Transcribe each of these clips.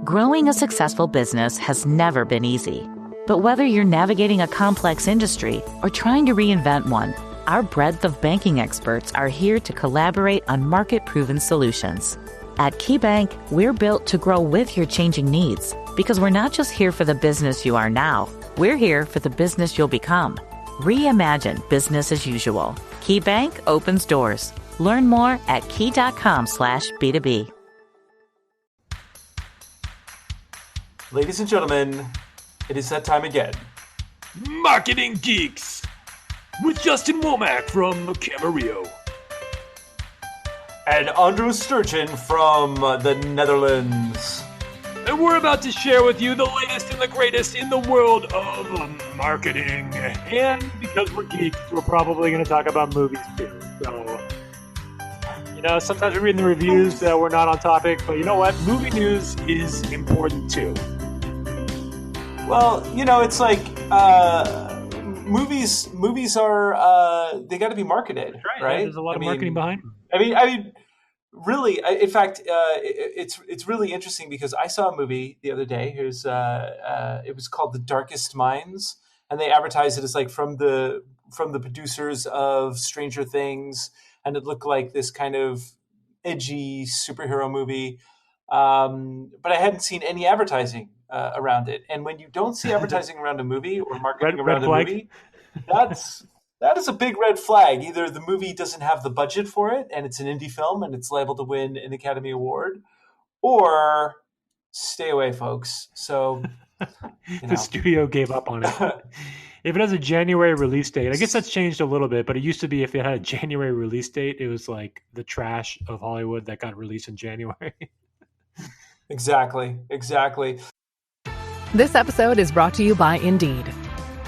Growing a successful business has never been easy. But whether you're navigating a complex industry or trying to reinvent one, our breadth of banking experts are here to collaborate on market-proven solutions. At KeyBank, we're built to grow with your changing needs because we're not just here for the business you are now, we're here for the business you'll become. Reimagine business as usual. KeyBank opens doors. Learn more at key.com/B2B. Ladies and gentlemen, it is that time again. Marketing Geeks with Justin Womack from Camarillo. And Andros Sturgeon from the Netherlands. And we're about to share with you the latest and the greatest in the world of marketing. And because we're geeks, we're probably going to talk about movies too. So, sometimes we read in the reviews that we're not on topic, but you know what? Movie news is important too. Well, it's like movies are they got to be marketed, That's right? Yeah, there's a lot of marketing behind them. I mean, really, in fact, it's really interesting because I saw a movie the other day. It was called The Darkest Minds, and they advertised it as like from the producers of Stranger Things, and it looked like this kind of edgy superhero movie. But I hadn't seen any advertising around it. And when you don't see advertising around a movie or marketing around a movie, that is a big red flag. Either the movie doesn't have the budget for it and it's an indie film and it's liable to win an Academy Award, or stay away, folks. So the studio gave up on it. If it has a January release date, I guess that's changed a little bit, but it used to be if it had a January release date, it was like the trash of Hollywood that got released in January. Exactly. This episode is brought to you by Indeed.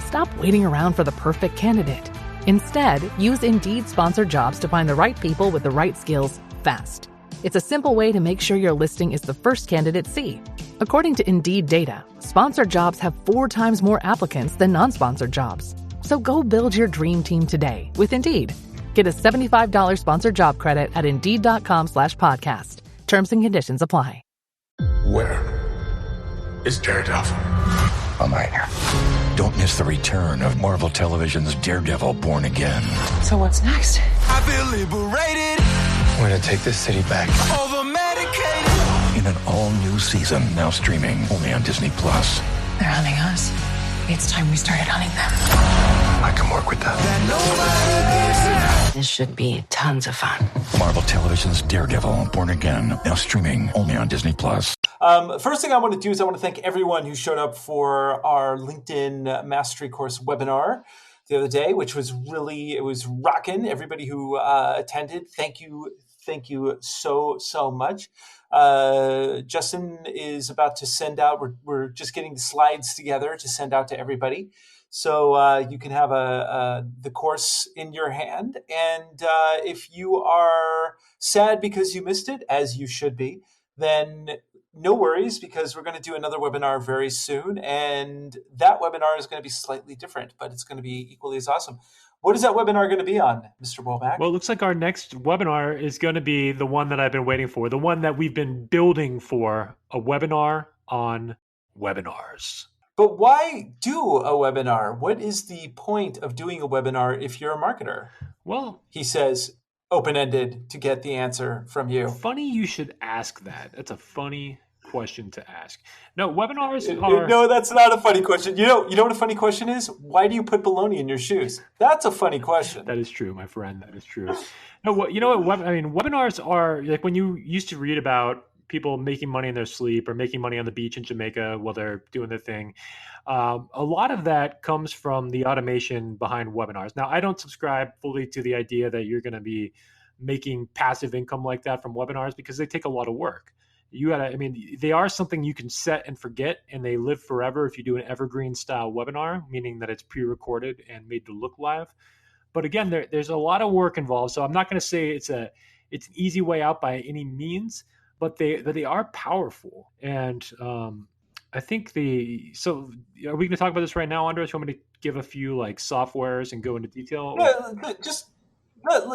Stop waiting around for the perfect candidate. Instead, use Indeed sponsored jobs to find the right people with the right skills fast. It's a simple way to make sure your listing is the first candidates see. According to Indeed data, sponsored jobs have 4 times more applicants than non-sponsored jobs. So go build your dream team today with Indeed. Get a $75 sponsored job credit at Indeed.com/podcast. Terms and conditions apply. Where is Daredevil? I'm right here. Don't miss the return of Marvel Television's Daredevil Born Again. So what's next? I feel liberated. We're going to take this city back. Over medicated. In an all-new season, now streaming only on Disney+. They're hunting us. It's time we started hunting them. I can work with that. This should be tons of fun. Marvel Television's Daredevil Born Again, now streaming only on Disney+. First thing I want to do is I want to thank everyone who showed up for our LinkedIn Mastery Course webinar the other day, which was it was rocking. Everybody who attended, thank you so much. Justin is about to send out, we're just getting the slides together to send out to everybody. So you can have the course in your hand. And if you are sad because you missed it, as you should be, then no worries, because we're going to do another webinar very soon. And that webinar is going to be slightly different, but it's going to be equally as awesome. What is that webinar going to be on, Mr. Womack? Well, it looks like our next webinar is going to be the one that I've been waiting for, the one that we've been building for, a webinar on webinars. But why do a webinar? What is the point of doing a webinar if you're a marketer? Well, he says, open-ended, to get the answer from you. Funny you should ask that. That's a funny question to ask. No, webinars are... No, that's not a funny question. You know what a funny question is? Why do you put bologna in your shoes? That's a funny question. That is true, my friend. That is true. No, you know what? Webinars are like when you used to read about people making money in their sleep or making money on the beach in Jamaica while they're doing their thing. A lot of that comes from the automation behind webinars. Now, I don't subscribe fully to the idea that you're going to be making passive income like that from webinars because they take a lot of work. They are something you can set and forget, and they live forever if you do an evergreen style webinar, meaning that it's pre-recorded and made to look live. But again, there's a lot of work involved. So I'm not going to say it's an easy way out by any means, but they are powerful. And I think so are we going to talk about this right now, Andros? You want me to give a few softwares and go into detail? Yeah,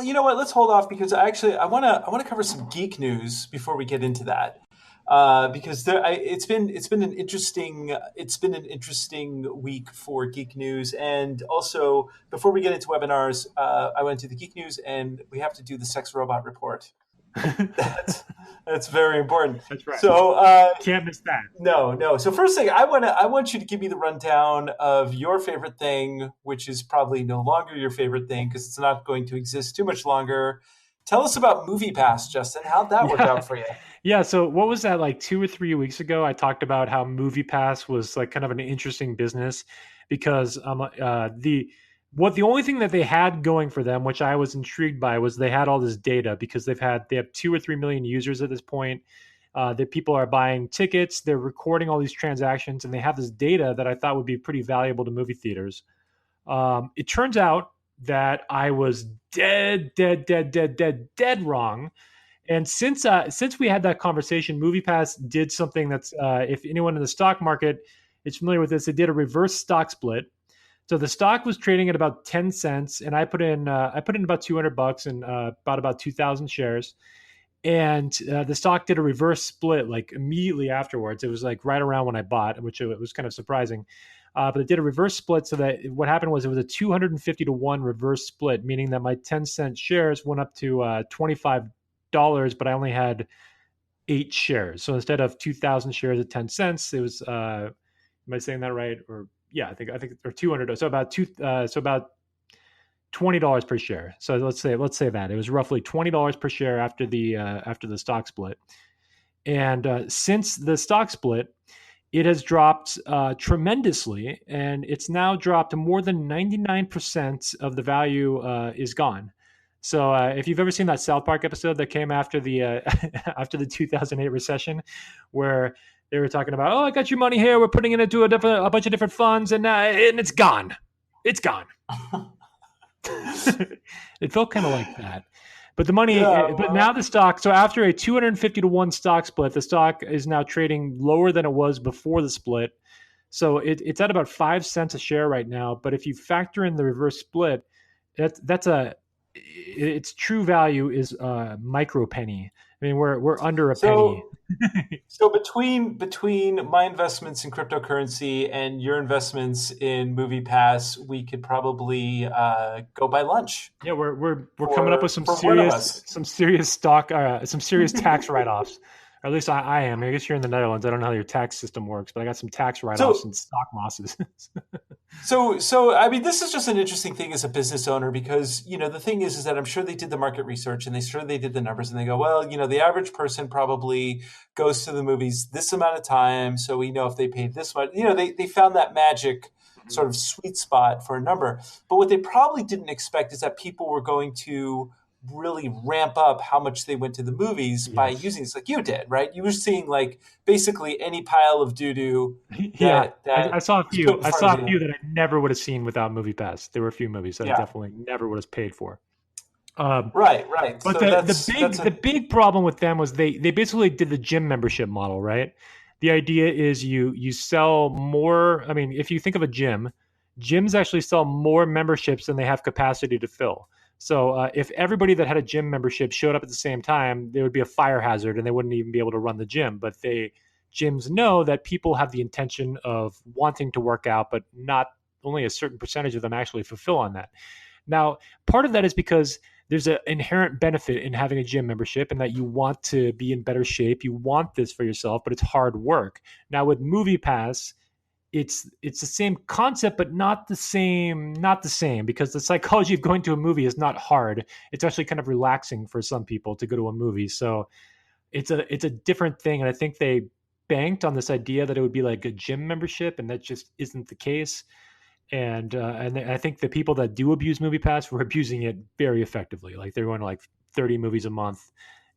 you know what? Let's hold off because I want to cover some geek news before we get into that. because it's been an interesting week for Geek News. And also, before we get into webinars, I went to the Geek News, and we have to do the sex robot report. That's very important. That's right. So can't miss that. No. So first thing, I want you to give me the rundown of your favorite thing, which is probably no longer your favorite thing because it's not going to exist too much longer. Tell us about MoviePass, Justin. How'd that work out for you? Yeah. So what was that, like 2 or 3 weeks ago? I talked about how MoviePass was like kind of an interesting business because the only thing that they had going for them, which I was intrigued by, was they had all this data because they have 2 or 3 million users at this point. That people are buying tickets, they're recording all these transactions, and they have this data that I thought would be pretty valuable to movie theaters. It turns out that I was dead wrong. And since we had that conversation, MoviePass did something that's if anyone in the stock market is familiar with this, it did a reverse stock split. So the stock was trading at about 10 cents, and I put in about $200 and bought about 2,000 shares. And the stock did a reverse split like immediately afterwards. It was like right around when I bought, which it was kind of surprising. But it did a reverse split, so that what happened was it was a 250 to 1 reverse split, meaning that my 10-cent shares went up to $25, but I only had 8 shares. So instead of 2,000 shares at 10 cents, it was am I saying that right? Or yeah, I think or 200. So about $20 per share. So let's say that it was roughly $20 per share after the stock split. And since the stock split, it has dropped tremendously, and it's now dropped to more than 99% of the value is gone. So if you've ever seen that South Park episode that came after the after the 2008 recession, where they were talking about, oh, I got your money here, we're putting it into a bunch of different funds, and it's gone. It's gone. It felt kind of like that. But the money, but now the stock, so after a 250 to 1 stock split, the stock is now trading lower than it was before the split. So it's at about 5 cents a share right now. But if you factor in the reverse split, its true value is micro penny. I mean, we're under a penny. So between my investments in cryptocurrency and your investments in MoviePass, we could probably go buy lunch. Yeah, we're coming up with some serious stock, some serious tax write-offs. Or at least I am. I guess you're in the Netherlands. I don't know how your tax system works, but I got some tax write-offs and stock losses. So I mean, this is just an interesting thing as a business owner because, the thing is that I'm sure they did the market research and they did the numbers and they go, well, the average person probably goes to the movies this amount of time. So we know if they paid this much, they found that magic sort of sweet spot for a number. But what they probably didn't expect is that people were going to really ramp up how much they went to the movies by using this, like you did, right? You were seeing like basically any pile of doo-doo. I saw a few. I saw a few that I never would have seen without MoviePass. There were a few movies that I definitely never would have paid for. Right. But so the big problem with them was they basically did the gym membership model, right? The idea is you sell more. I mean, if you think of a gym, gyms actually sell more memberships than they have capacity to fill. So if everybody that had a gym membership showed up at the same time, there would be a fire hazard and they wouldn't even be able to run the gym. But gyms know that people have the intention of wanting to work out, but not only a certain percentage of them actually fulfill on that. Now, part of that is because there's an inherent benefit in having a gym membership and that you want to be in better shape. You want this for yourself, but it's hard work. Now with MoviePass, it's the same concept, but not the same because the psychology of going to a movie is not hard. It's actually kind of relaxing for some people to go to a movie. So it's a different thing. And I think they banked on this idea that it would be like a gym membership, and that just isn't the case. And I think the people that do abuse MoviePass were abusing it very effectively. Like they're going to like 30 movies a month.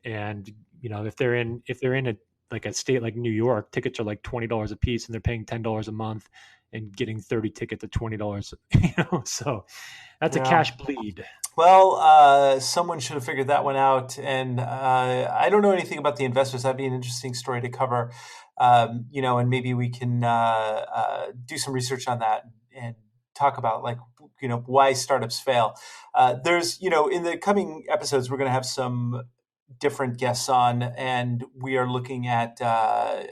And, if they're in a state like New York, tickets are like $20 a piece and they're paying $10 a month and getting 30 tickets at $20, so that's a cash bleed. Well, someone should have figured that one out. And I don't know anything about the investors. That'd be an interesting story to cover, and maybe we can do some research on that and talk about why startups fail. There's, in the coming episodes, we're going to have some different guests on, and we are looking at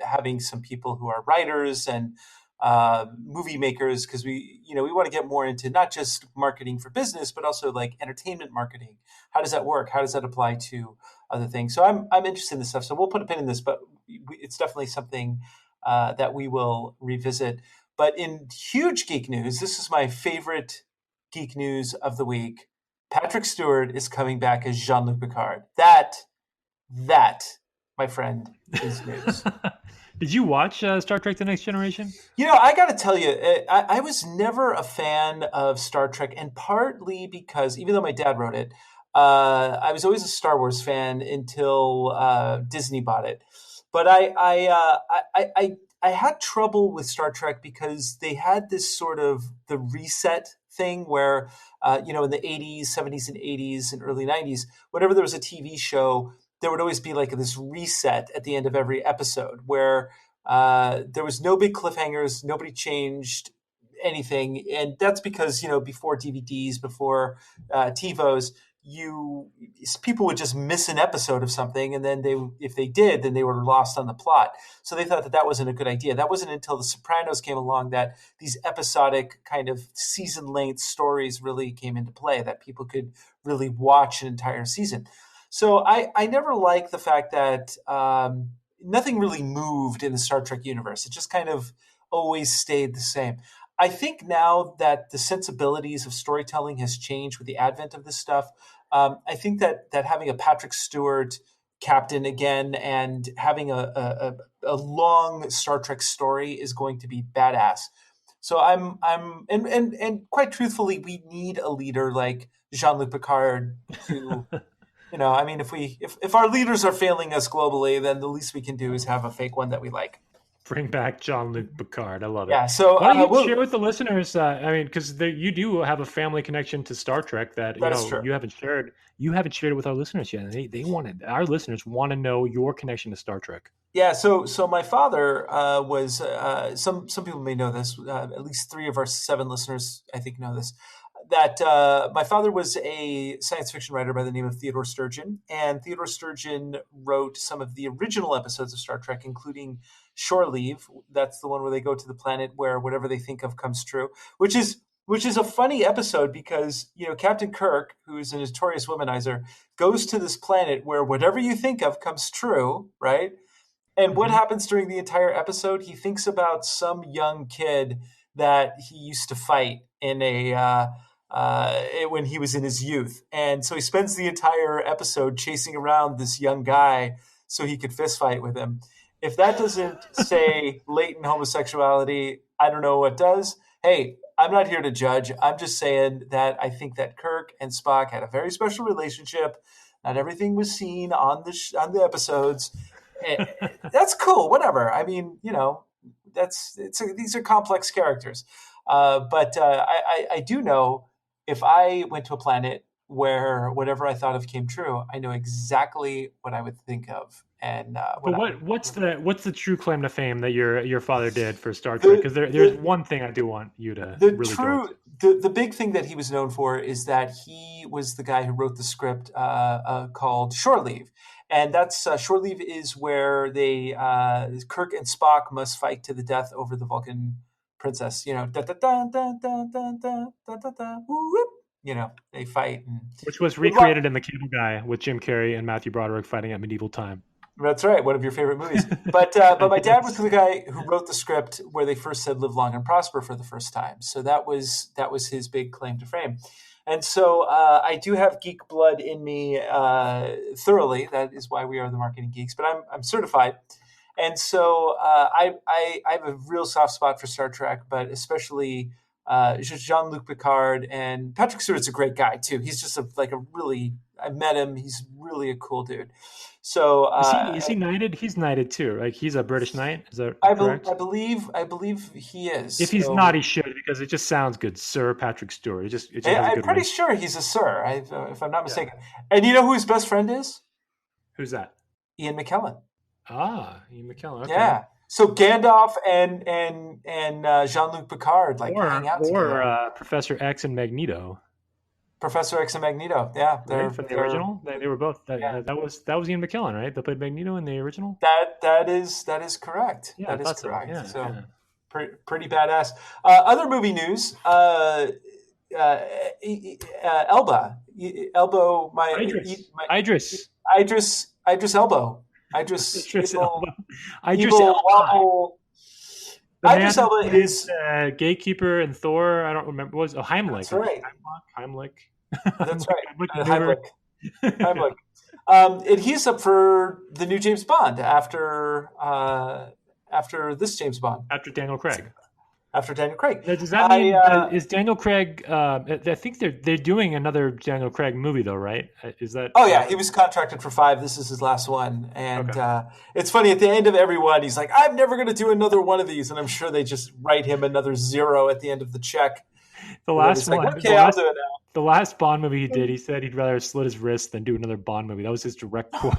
having some people who are writers and movie makers, because we want to get more into not just marketing for business, but also like entertainment marketing. How does that work? How does that apply to other things? So I'm interested in this stuff. So we'll put a pin in this, but it's definitely something that we will revisit. But in huge geek news, this is my favorite geek news of the week. Patrick Stewart is coming back as Jean-Luc Picard. That, my friend, is news. Did you watch Star Trek: The Next Generation? I got to tell you, I was never a fan of Star Trek, and partly because, even though my dad wrote it, I was always a Star Wars fan until Disney bought it. But I had trouble with Star Trek because they had this sort of the reset thing where, in the 80s, 70s, and 80s and early 90s, whenever there was a TV show, there would always be like this reset at the end of every episode where there was no big cliffhangers, nobody changed anything. And that's because, before DVDs, before TiVos, people would just miss an episode of something, and then if they did, then they were lost on the plot. So they thought that wasn't a good idea. That wasn't until The Sopranos came along that these episodic kind of season-length stories really came into play, that people could really watch an entire season. So I never liked the fact that nothing really moved in the Star Trek universe. It just kind of always stayed the same. I think now that the sensibilities of storytelling has changed with the advent of this stuff, I think that having a Patrick Stewart captain again and having a long Star Trek story is going to be badass. So and quite truthfully, we need a leader like Jean-Luc Picard to. If our leaders are failing us globally, then the least we can do is have a fake one that we like. Bring back Jean-Luc Picard. I love it. Yeah. So why don't you share with the listeners? Because you do have a family connection to Star Trek that you haven't shared. You haven't shared it with our listeners yet. Our listeners want to know your connection to Star Trek. Yeah. So my father was some people may know this. At least 3 of our 7 listeners, I think, know this. That my father was a science fiction writer by the name of Theodore Sturgeon, and Theodore Sturgeon wrote some of the original episodes of Star Trek, including Shore Leave. That's the one where they go to the planet where whatever they think of comes true, which is a funny episode because, Captain Kirk, who is a notorious womanizer, goes to this planet where whatever you think of comes true, right? And what happens during the entire episode? He thinks about some young kid that he used to fight in when he was in his youth. And so he spends the entire episode chasing around this young guy so he could fist fight with him. If that doesn't say latent homosexuality, I don't know what does. Hey, I'm not here to judge. I'm just saying that I think that Kirk and Spock had a very special relationship. Not everything was seen on the episodes. That's cool. Whatever. I mean, these are complex characters. But I do know if I went to a planet where whatever I thought of came true, I know exactly what I would think of. And what's the true claim to fame that your father did for Star Trek? Because there's one thing I do want you to really go into. The big thing that he was known for is that he was the guy who wrote the script called Shore Leave. And that's Shore Leave is where Kirk and Spock must fight to the death over the Vulcan princess. They fight. Which was recreated in The Cable Guy with Jim Carrey and Matthew Broderick fighting at medieval time. That's right, one of your favorite movies. But my dad was the guy who wrote the script where they first said "Live long and prosper" for the first time. So that was his big claim to fame. And so I do have geek blood in me thoroughly. That is why we are the Marketing Geeks. But I'm certified, and so I have a real soft spot for Star Trek, but especially Jean-Luc Picard. And Patrick Stewart's a great guy too. He's just I met him. He's really a cool dude. So is he knighted? He's knighted too, right? He's a British knight. Is that correct? I believe he is. If he's not, he should, because it just sounds good, Sir Patrick Stewart. I'm pretty sure he's a sir, if I'm not mistaken. Yeah. And you know who his best friend is? Who's that? Ian McKellen. Ian McKellen. Okay. Yeah. So Gandalf and Jean-Luc Picard hang out together. Or Professor X and Magneto. Professor X and Magneto. Yeah, Right, from the original. They were both. That was Ian McKellen, right? That played Magneto in the original. That is correct. Yeah, that I is thought correct. so. Yeah, yeah. Pretty badass. Other movie news. Elba, Elbow, Idris Elbow, Idris evil, Elba. Idris evil, Elba. waffle. The Idris man Elba is Gatekeeper and Thor. I don't remember. What was Heimlich? That's right. Heimlich. That's right. Heimlich. Heimlich. And he's up for the new James Bond after this James Bond. After Daniel Craig. Now, does that mean is Daniel Craig? I think they're doing another Daniel Craig movie though, right? Is that? Oh yeah, he was contracted for 5. This is his last one, and it's funny. At the end of every one, he's like, "I'm never going to do another one of these," and I'm sure they just write him another 0 at the end of the check. The last one. Like, okay, I'll do it now. The last Bond movie he did, he said he'd rather slit his wrist than do another Bond movie. That was his direct quote.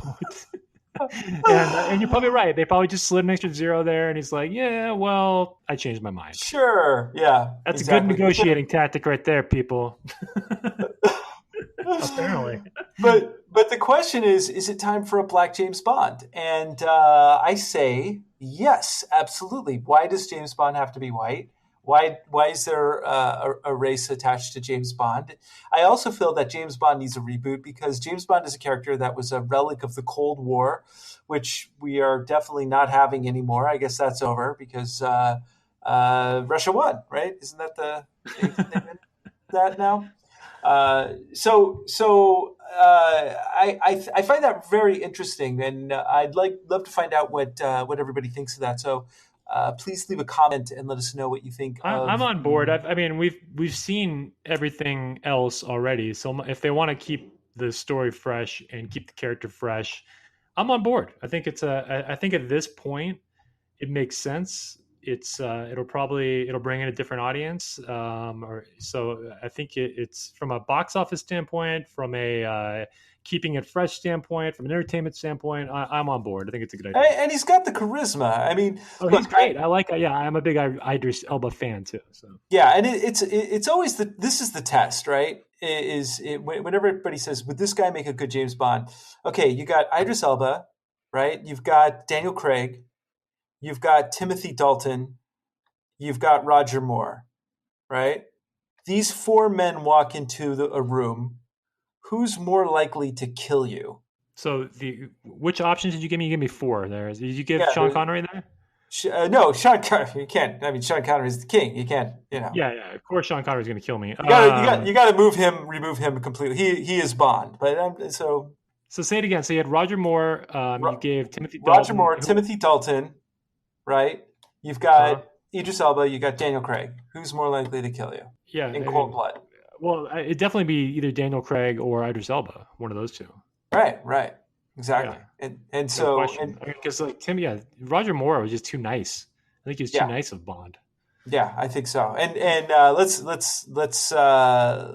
And you're probably right. They probably just slid an extra 0 there, and he's like, "Yeah, well, I changed my mind." Sure, yeah, that's exactly. A good negotiating tactic right there, people. Apparently, but the question is it time for a Black James Bond? And I say yes, absolutely. Why does James Bond have to be white? Why is there a race attached to James Bond? I also feel that James Bond needs a reboot because James Bond is a character that was a relic of the Cold War, which we are definitely not having anymore. I guess that's over because Russia won, right? Isn't that that now? I find that very interesting, and I'd love to find out what everybody thinks of that. So. Please leave a comment and let us know what you think. I'm on board. I mean, we've seen everything else already. So if they want to keep the story fresh and keep the character fresh, I'm on board. I think I think at this point it makes sense. It'll bring in a different audience. So I think it's from a box office standpoint, from a keeping it fresh standpoint, from an entertainment standpoint, I'm on board. I think it's a good idea. And he's got the charisma. I mean, he's great. I like. Yeah, I'm a big Idris Elba fan too. So yeah, and it's always this is the test, right? Whenever everybody says, "Would this guy make a good James Bond?" Okay, you got Idris Elba, right? You've got Daniel Craig, you've got Timothy Dalton, you've got Roger Moore, right? These 4 men walk into a room. Who's more likely to kill you? So which options did you give me? You gave me 4 there. Did you give Sean Connery there? No, Sean Connery. You can't. I mean, Sean Connery is the king. You can't. Yeah. Of course, Sean Connery is going to kill me. You got to remove him completely. He is Bond. But so say it again. So you had Roger Moore. You gave Timothy Dalton. Roger Moore, Timothy Dalton, right? You've got Idris Elba. You got Daniel Craig. Who's more likely to kill you? Yeah, in cold blood. Well, it'd definitely be either Daniel Craig or Idris Elba, one of those two. Right, exactly. Yeah. And so, because Roger Moore was just too nice. I think he was too nice of Bond. Yeah, I think so. And let's it's. So I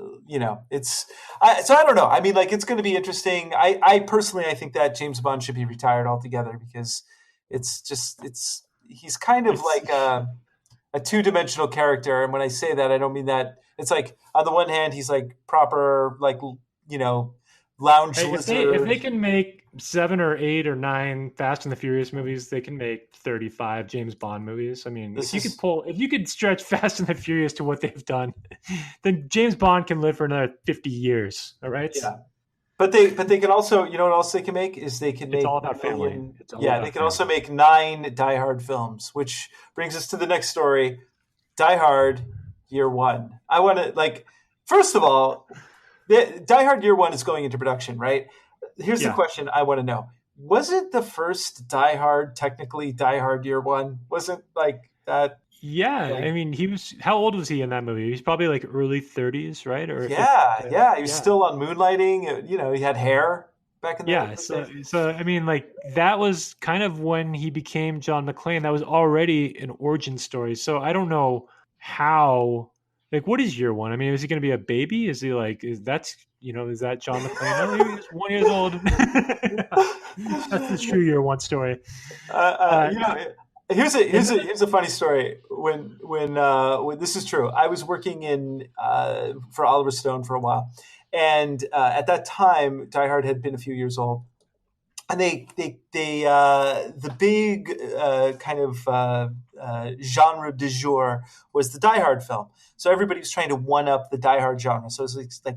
don't know. I mean, like, it's going to be interesting. I personally think that James Bond should be retired altogether because he's kind of like a 2-dimensional character. And when I say that, I don't mean that. It's like, on the one hand, he's like proper, like, lounge lizard. If they can make 7 or 8 or 9 Fast and the Furious movies, they can make 35 James Bond movies. I mean, if you could stretch Fast and the Furious to what they've done, then James Bond can live for another 50 years. All right. Yeah. But they can also, what else they can make is they can make. It's all about family. They can also make 9 Die Hard films, which brings us to the next story. Die Hard Year One. I want to first of all, Die Hard Year One is going into production, right? Here's the question I want to know: wasn't the first Die Hard technically Die Hard Year One? Wasn't like that? Yeah, I mean, he was. How old was he in that movie? He was probably like early 30s, right? Or he was still on Moonlighting. He had hair back in the day. So I mean, like, that was kind of when he became John McClane. That was already an origin story. So I don't know how. Like, what is Year One? I mean, is he going to be a baby? Is he is that John McClane? No, he was 1 year old. That's the true Year One story. Here's a funny story. When this is true, I was working for Oliver Stone for a while, And at that time, Die Hard had been a few years old. And the big kind of genre du jour was the Die Hard film. So everybody was trying to one up the Die Hard genre. So it was like,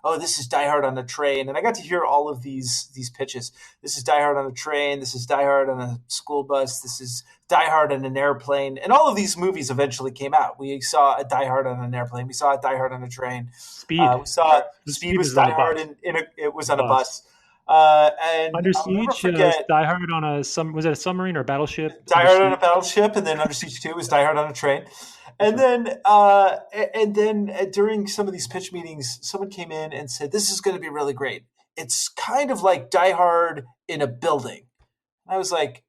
oh, this is Die Hard on a train. And I got to hear all of these pitches. This is Die Hard on a train. This is Die Hard on a school bus. This is Die Hard on an airplane. And all of these movies eventually came out. We saw a Die Hard on an airplane. We saw a Die Hard on a train. Speed. We saw Speed was Die Hard it was on a bus. And Under I'll never Siege, forget Die Hard on a was it a submarine or a battleship? Die Hard on a battleship, and then Under Siege 2 was Die Hard on a train. And then during some of these pitch meetings, someone came in and said, "This is going to be really great. It's kind of like Die Hard in a building." And I was like,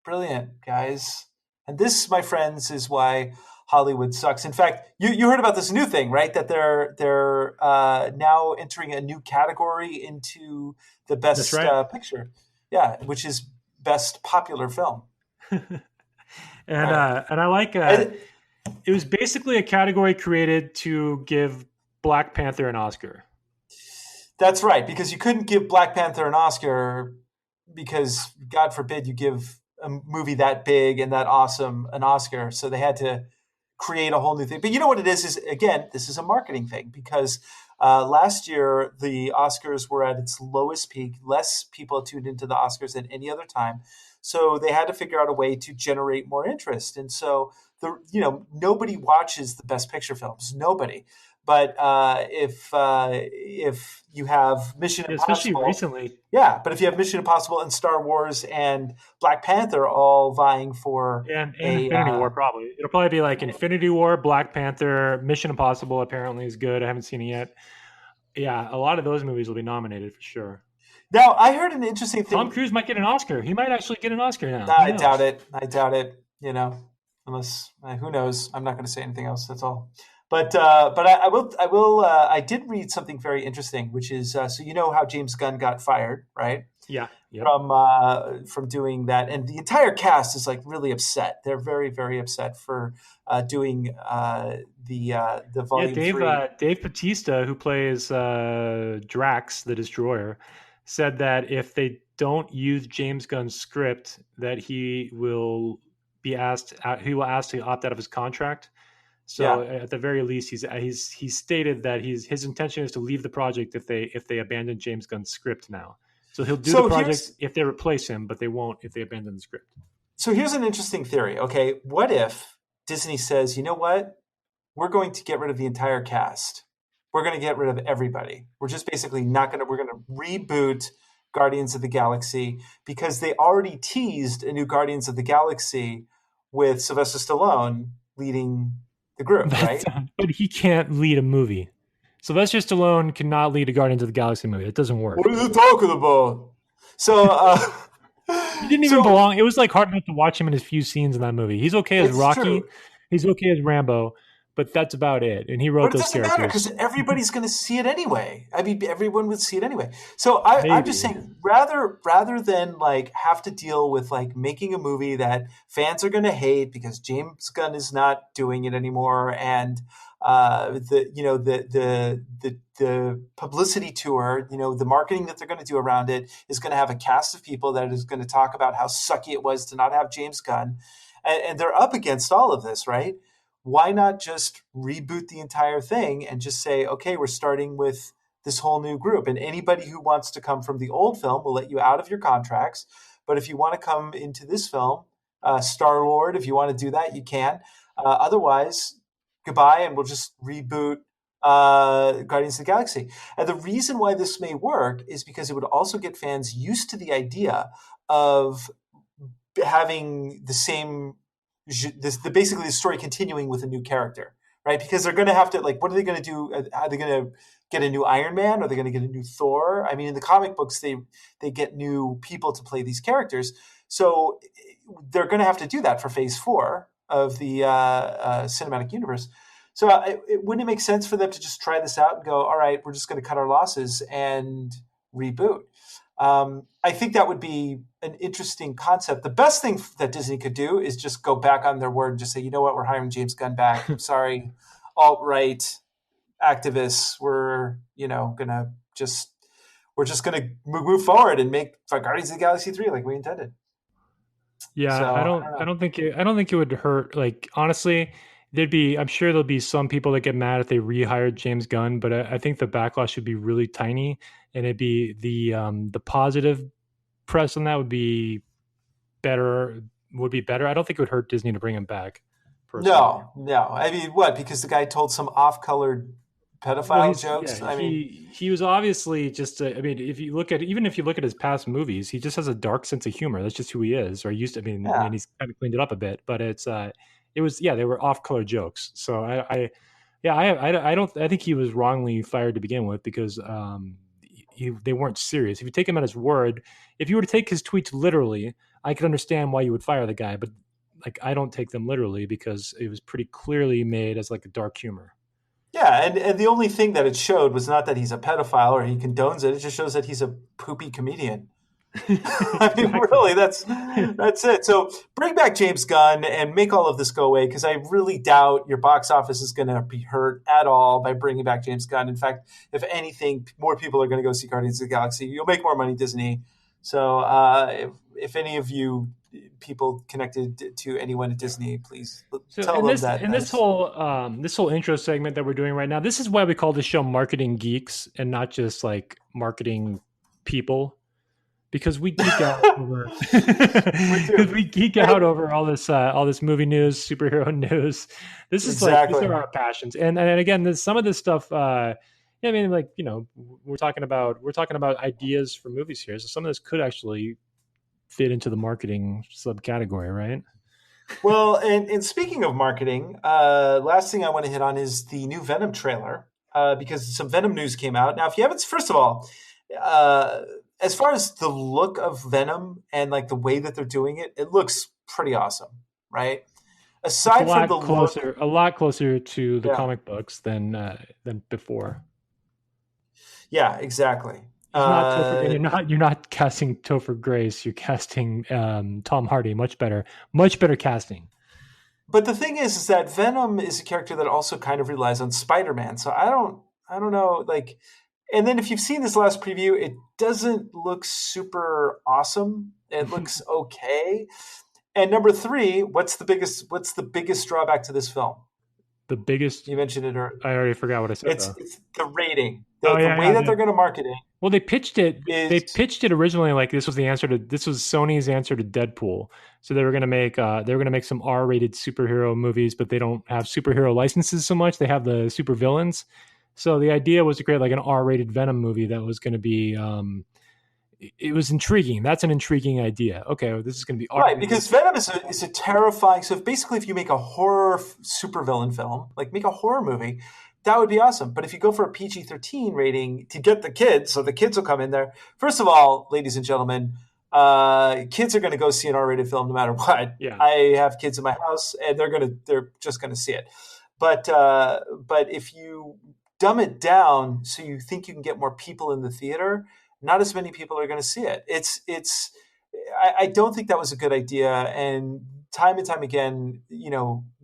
brilliant, guys. And this, my friends, is why Hollywood sucks. In fact, you heard about this new thing, right? That they're now entering a new category into the best picture. Yeah, which is best popular film. And I like it was basically a category created to give Black Panther an Oscar. That's right, because you couldn't give Black Panther an Oscar because, God forbid, you give a movie that big and that awesome an Oscar. So they had to create a whole new thing. But you know what it is again, this is a marketing thing because last year the Oscars were at its lowest peak. Less people tuned into the Oscars than any other time. So they had to figure out a way to generate more interest. And so nobody watches the Best Picture films. Nobody. But if you have Mission Impossible, especially recently, but if you have Mission Impossible and Star Wars and Black Panther all vying for and Infinity War, probably it'll probably be like Infinity War, Black Panther, Mission Impossible apparently is good. I haven't seen it yet. Yeah, a lot of those movies will be nominated for sure. Now, I heard an interesting thing. Tom Cruise might get an Oscar. He might actually get an Oscar now. I doubt it. Unless who knows? I'm not going to say anything else. That's all. But I will. I did read something very interesting, which is so you know how James Gunn got fired, right? Yeah. Yep. From doing that, and the entire cast is like really upset. They're very, very upset for doing the volume 3. Dave Bautista, who plays Drax, the Destroyer, said that if they don't use James Gunn's script, that he will ask to opt out of his contract. So at the very least, he's stated that his intention is to leave the project if they abandon James Gunn's script now. So he'll do the project if they replace him, but they won't if they abandon the script. So here's an interesting theory. Okay, what if Disney says, you know what, we're going to get rid of the entire cast. We're going to get rid of everybody. We're just basically we're going to reboot Guardians of the Galaxy because they already teased a new Guardians of the Galaxy with Sylvester Stallone leading the group, right? But he can't lead a movie. Sylvester Stallone cannot lead a Guardians of the Galaxy movie. It doesn't work. What are you talking about? So he didn't even belong. It was like hard enough to watch him in his few scenes in that movie. He's okay as Rocky. True. He's okay as Rambo, but that's about it. And he wrote those characters. But it doesn't matter because everybody's going to see it anyway. I mean, everyone would see it anyway. So I'm just saying, rather than like have to deal with like making a movie that fans are going to hate because James Gunn is not doing it anymore, and the publicity tour, the marketing that they're going to do around it is going to have a cast of people that is going to talk about how sucky it was to not have James Gunn, and they're up against all of this, right? Why not just reboot the entire thing and just say, okay, we're starting with this whole new group, and anybody who wants to come from the old film, we'll let you out of your contracts. But if you want to come into this film, Star-Lord, if you want to do that, you can. Otherwise, goodbye, and we'll just reboot Guardians of the Galaxy. And the reason why this may work is because it would also get fans used to the idea of having the same basically the story continuing with a new character, right? Because they're going to have to, like, what are they going to do? Are they going to get a new Iron Man? Are they going to get a new Thor? I mean, in the comic books, they get new people to play these characters. So they're going to have to do that for Phase 4 of the cinematic universe. So wouldn't it make sense for them to just try this out and go, all right, we're just going to cut our losses and reboot? I think that would be an interesting concept. The best thing that Disney could do is just go back on their word and just say, you know what, we're hiring James Gunn back. Sorry, alt-right activists were, we're just gonna move forward and make Guardians of the Galaxy 3 like we intended. Yeah, So, I don't think it would hurt. Like, honestly, I'm sure there'll be some people that get mad if they rehired James Gunn, but I think the backlash should be really tiny, and it'd be the positive press on that would be better. I don't think it would hurt Disney to bring him back. Personally. No. I mean, what? Because the guy told some off-colored pedophile jokes. Yeah, he was obviously just. If you look at his past movies, he just has a dark sense of humor. That's just who he is, or used to. And he's kind of cleaned it up a bit. But they were off-color jokes. So I think he was wrongly fired to begin with because they weren't serious. If you take him at his word, if you were to take his tweets literally, I could understand why you would fire the guy. But like, I don't take them literally because it was pretty clearly made as like a dark humor. Yeah, and the only thing that it showed was not that he's a pedophile or he condones it. It just shows that he's a poopy comedian. I mean, really, that's it. So bring back James Gunn and make all of this go away, because I really doubt your box office is going to be hurt at all by bringing back James Gunn. In fact, if anything, more people are going to go see Guardians of the Galaxy. You'll make more money, Disney. So if any of you people connected to anyone at Disney, please tell them that. And this whole intro segment that we're doing right now, this is why we call this show Marketing Geeks and not just like marketing people, because we geek out over all this movie news, superhero news. This is these are our passions, and again, some of this stuff. We're talking about ideas for movies here, so some of this could actually fit into the marketing subcategory, right? Well, and speaking of marketing, last thing I want to hit on is the new Venom trailer, because some Venom news came out. Now, if you haven't, first of all, as far as the look of Venom and like the way that they're doing it, it looks pretty awesome, right? Aside from the look, a lot closer to the comic books than before. Yeah, exactly. You're not casting Topher Grace. You're casting Tom Hardy. Much better casting. But the thing is that Venom is a character that also kind of relies on Spider-Man. So I don't know. Like, and then if you've seen this last preview, it doesn't look super awesome. It looks okay. And number 3, what's the biggest drawback to this film? The biggest. You mentioned it earlier. I already forgot what I said. It's the rating. The way that they're going to market it. Well, they pitched it originally like this was Sony's answer to Deadpool. So they were going to make some R-rated superhero movies, but they don't have superhero licenses so much. They have the supervillains. So the idea was to create like an R-rated Venom movie that was going to be. It was intriguing. That's an intriguing idea. Okay, well, this is going to be R-rated. Right, because Venom is a terrifying. So basically, if you make a horror supervillain film, like make a horror movie, that would be awesome. But if you go for a PG-13 rating to get the kids, so the kids will come in there. First of all, ladies and gentlemen, kids are going to go see an R-rated film no matter what. Yeah. I have kids in my house, and they're just going to see it. But if you dumb it down so you think you can get more people in the theater, not as many people are going to see it. I don't think that was a good idea. And time again,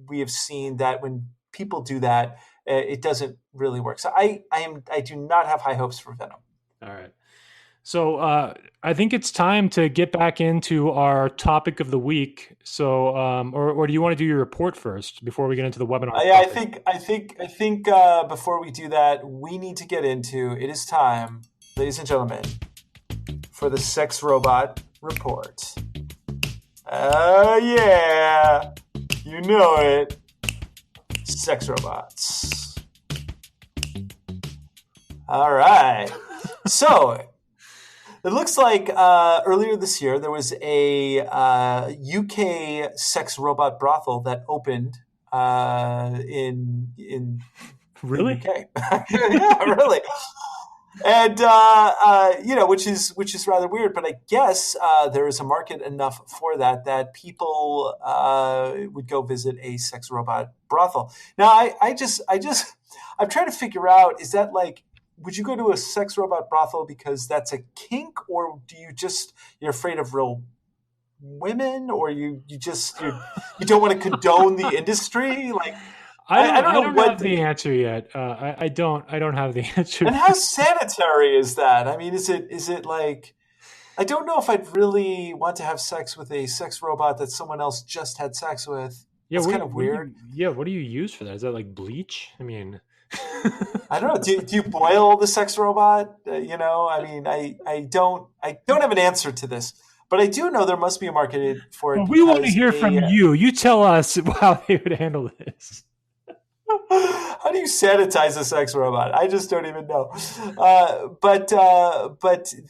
we have seen that when people do that, it doesn't really work. So I do not have high hopes for Venom. All right. So I think it's time to get back into our topic of the week. So, or do you want to do your report first before we get into the webinar? Yeah, I think before we do that, we need to get into. It is time, ladies and gentlemen, for the Sex Robot Report. Oh yeah, you know it. Sex robots. All right. So it looks like earlier this year there was a UK sex robot brothel that opened in really? the UK. Yeah, really. And which is rather weird, but I guess there is a market enough for that people would go visit a sex robot brothel. Now, I'm trying to figure out, is that like, would you go to a sex robot brothel because that's a kink, or do you're afraid of real women, or you don't want to condone the industry? Like, I don't know don't what have the answer yet. I don't have the answer. and how sanitary is that? I mean, is it like I don't know if I'd really want to have sex with a sex robot that someone else just had sex with. Yeah, That's kind of weird. what do you use for that? Is that like bleach? I mean, I don't know. Do you boil the sex robot? I mean, I don't have an answer to this, but I do know there must be a market for it well, we want to because hear from you. You tell us how they would handle this. how do you sanitize a sex robot? I just don't even know. But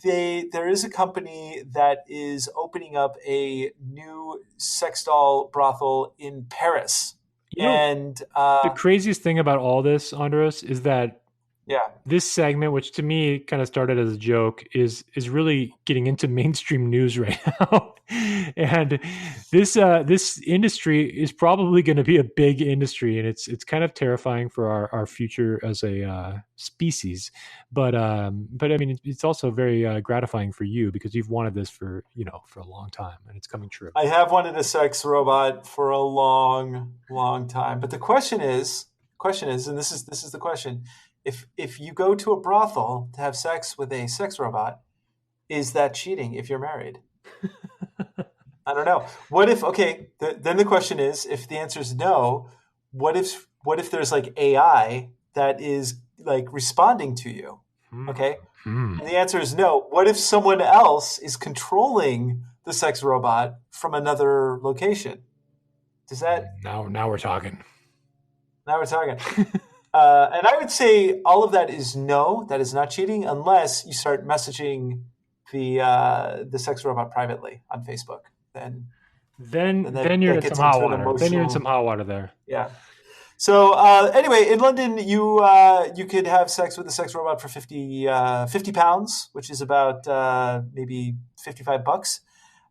there is a company that is opening up a new sex doll brothel in Paris. You know, And the craziest thing about all this, Andros, is that yeah, this segment, which to me kind of started as a joke, is really getting into mainstream news right now. And this industry is probably going to be a big industry, and it's kind of terrifying for our future as a species. But I mean, it's also very gratifying for you because you've wanted this for a long time, and it's coming true. I have wanted a sex robot for a long, long time. But the question is, and this is the question. If you go to a brothel to have sex with a sex robot, is that cheating if you're married? I don't know. What if, okay, then the question is, if the answer is no, what if there's like AI that is like responding to you? Okay. And the answer is no. What if someone else is controlling the sex robot from another location? Does that? Now we're talking. Now we're talking. And I would say all of that is no, that is not cheating unless you start messaging the sex robot privately on Facebook. Then you're in some hot water. Then you're in some hot water there. Yeah. So anyway, in London, you could have sex with a sex robot for 50 pounds, which is about maybe $55,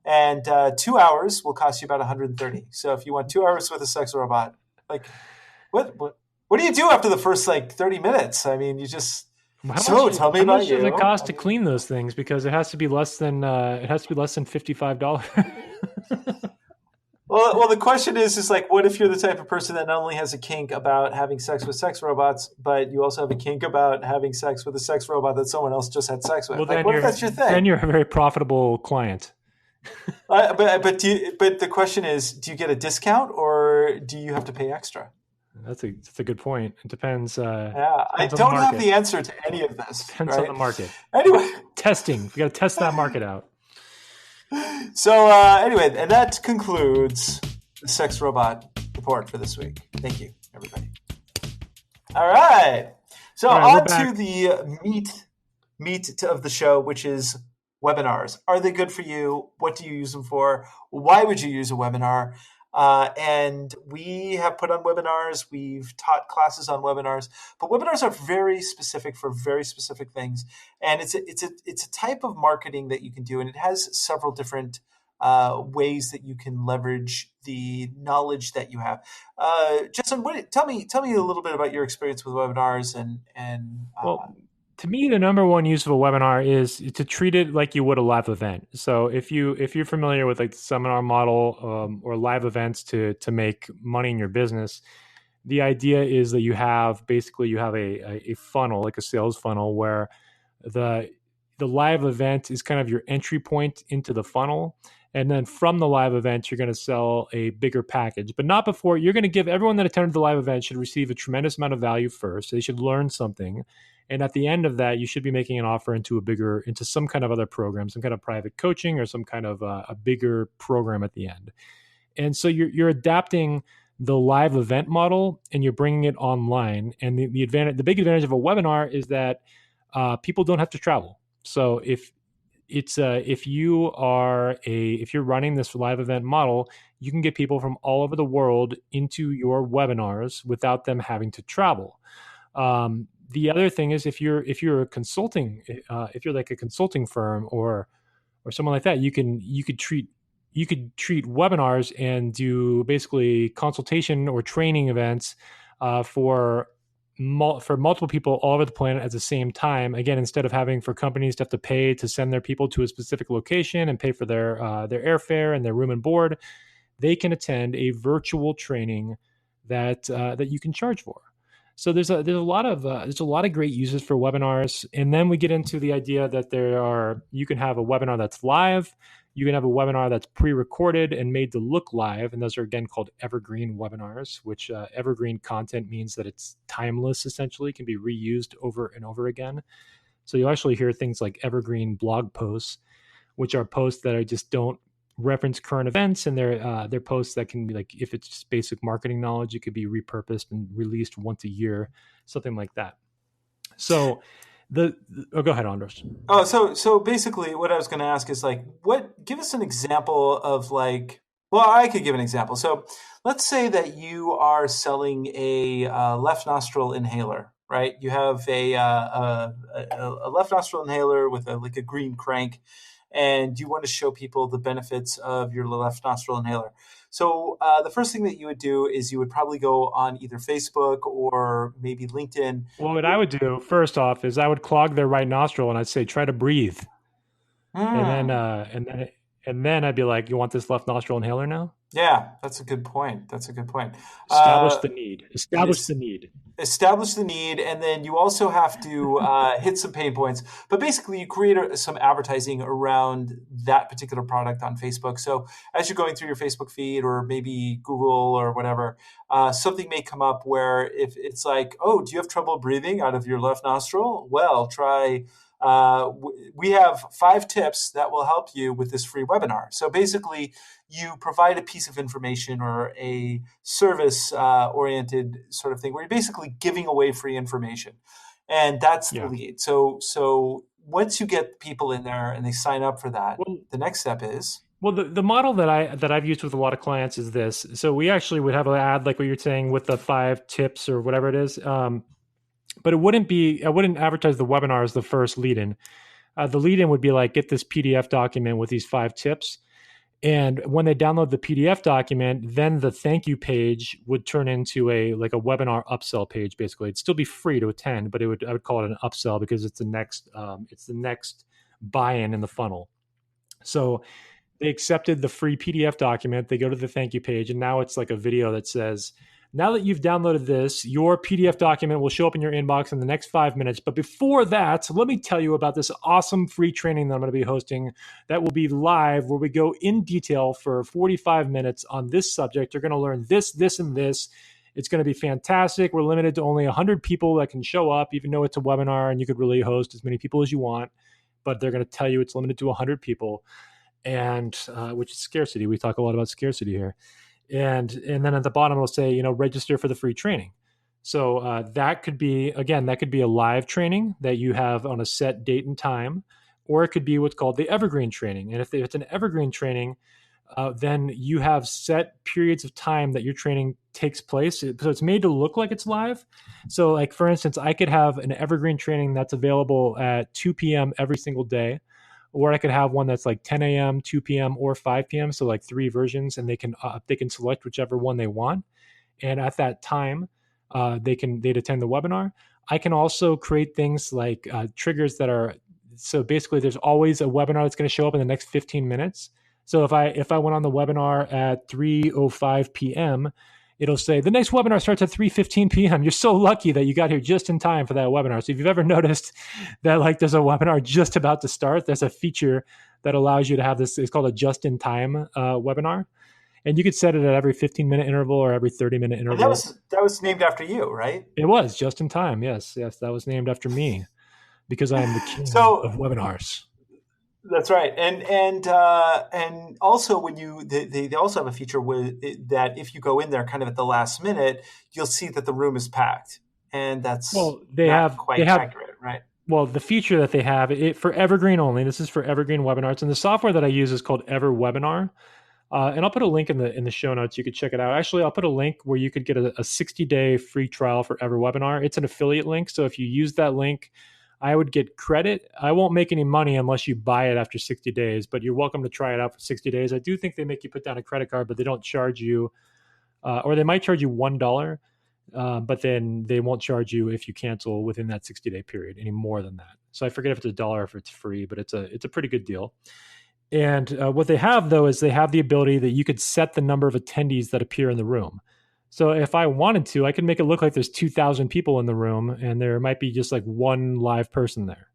and 2 hours will cost you about 130. So if you want 2 hours with a sex robot, like what do you do after the first like 30 minutes? I mean, you just tell me about you. How much does it cost to clean those things? Because it has to be less than $55. Well, the question is like, what if you're the type of person that not only has a kink about having sex with sex robots, but you also have a kink about having sex with a sex robot that someone else just had sex with? Well, like, what if that's your thing? Then you're a very profitable client. But the question is, do you get a discount or do you have to pay extra? That's a good point. It depends. I don't have the answer to any of this. Depends on the market. Anyway, testing. We got to test that market out. So anyway, and that concludes the Sex Robot Report for this week. Thank you, everybody. All right. So on to the meat of the show, which is webinars. Are they good for you? What do you use them for? Why would you use a webinar? And we have put on webinars. We've taught classes on webinars, but webinars are very specific for very specific things. And it's a type of marketing that you can do, and it has several different ways that you can leverage the knowledge that you have. Justin, tell me a little bit about your experience with webinars and. Well, to me, the number one use of a webinar is to treat it like you would a live event. So if you're familiar with like the seminar model or live events to make money in your business, the idea is that you have a funnel, like a sales funnel, where the live event is kind of your entry point into the funnel. And then from the live event, you're going to sell a bigger package, but not before. You're going to give everyone that attended the live event should receive a tremendous amount of value first. They should learn something. And at the end of that, you should be making an offer into some kind of other program, some kind of private coaching or some kind of a bigger program at the end. And so you're adapting the live event model and you're bringing it online. And the big advantage of a webinar is that people don't have to travel. So if you're running this live event model, you can get people from all over the world into your webinars without them having to travel. The other thing is if you're a consulting, if you're like a consulting firm or someone like that, you could treat webinars and do basically consultation or training events for multiple people all over the planet at the same time. Again, instead of having for companies to have to pay to send their people to a specific location and pay for their airfare and their room and board, they can attend a virtual training that you can charge for. So there's a lot of great uses for webinars, and then we get into the idea that you can have a webinar that's live, you can have a webinar that's pre-recorded and made to look live, and those are again called evergreen webinars. Which evergreen content means that it's timeless, essentially, can be reused over and over again. So you'll actually hear things like evergreen blog posts, which are posts that I just don't reference current events, and they're posts that can be like, if it's just basic marketing knowledge, it could be repurposed and released once a year, something like that. So go ahead, Andros. Oh, so basically what I was going to ask is like, give us an example of like, well, I could give an example. So let's say that you are selling a left nostril inhaler, right? You have a left nostril inhaler with a green crank, and you want to show people the benefits of your left nostril inhaler. So the first thing that you would do is you would probably go on either Facebook or maybe LinkedIn. Well, what I would do first off is I would clog their right nostril and I'd say, try to breathe. And then I'd be like, you want this left nostril inhaler now? Yeah, that's a good point. Establish the need. Establish the need, and then you also have to hit some pain points. But basically, you create some advertising around that particular product on Facebook. So as you're going through your Facebook feed or maybe Google or whatever, something may come up where if it's like, oh, do you have trouble breathing out of your left nostril? Well, try... we have 5 tips that will help you with this free webinar. So basically, you provide a piece of information or a service-oriented sort of thing where you're basically giving away free information. And that's the lead. So once you get people in there and they sign up for that, the next step is... Well, the model that I've used with a lot of clients is this. So we actually would have an ad like what you're saying with the 5 tips or whatever it is. But I wouldn't advertise the webinar as the first lead-in. The lead-in would be like, get this PDF document with these 5 tips. And when they download the PDF document, then the thank you page would turn into a webinar upsell page. Basically, it'd still be free to attend, but I would call it an upsell because it's the next buy-in in the funnel. So they accepted the free PDF document. They go to the thank you page, and now it's like a video that says, now that you've downloaded this, your PDF document will show up in your inbox in the next 5 minutes. But before that, let me tell you about this awesome free training that I'm going to be hosting that will be live, where we go in detail for 45 minutes on this subject. You're going to learn this, this, and this. It's going to be fantastic. We're limited to only 100 people that can show up, even though it's a webinar and you could really host as many people as you want. But they're going to tell you it's limited to 100 people, and which is scarcity. We talk a lot about scarcity here. And then at the bottom, it'll say, register for the free training. So that could be a live training that you have on a set date and time, or it could be what's called the evergreen training. And if it's an evergreen training, then you have set periods of time that your training takes place. So it's made to look like it's live. So like, for instance, I could have an evergreen training that's available at 2 p.m. every single day. Or I could have one that's like 10 a.m., 2 p.m., or 5 p.m. So like 3 versions, and they can select whichever one they want. And at that time, they'd attend the webinar. I can also create things like triggers that are, so basically there's always a webinar that's going to show up in the next 15 minutes. So if I went on the webinar at 3:05 p.m., it'll say the next webinar starts at 3:15 p.m. You're so lucky that you got here just in time for that webinar. So if you've ever noticed that like there's a webinar just about to start, there's a feature that allows you to have this. It's called a just-in-time webinar, and you could set it at every 15-minute interval or every 30-minute interval. And that was named after you, right? It was just in time. Yes, that was named after me because I am the king of webinars. That's right, and also when they also have a feature that if you go in there kind of at the last minute, you'll see that the room is packed, and that's accurate, right? Well, the feature that they have for evergreen only. This is for evergreen webinars, and the software that I use is called EverWebinar, and I'll put a link in the show notes. You could check it out. Actually, I'll put a link where you could get a 60-day free trial for EverWebinar. It's an affiliate link, so if you use that link, I would get credit. I won't make any money unless you buy it after 60 days, but you're welcome to try it out for 60 days. I do think they make you put down a credit card, but they don't charge you, or they might charge you $1, but then they won't charge you if you cancel within that 60-day period any more than that. So I forget if it's $1 or if it's free, but it's a pretty good deal. And what they have, though, is they have the ability that you could set the number of attendees that appear in the room. So if I wanted to, I could make it look like there's 2,000 people in the room and there might be just like one live person there.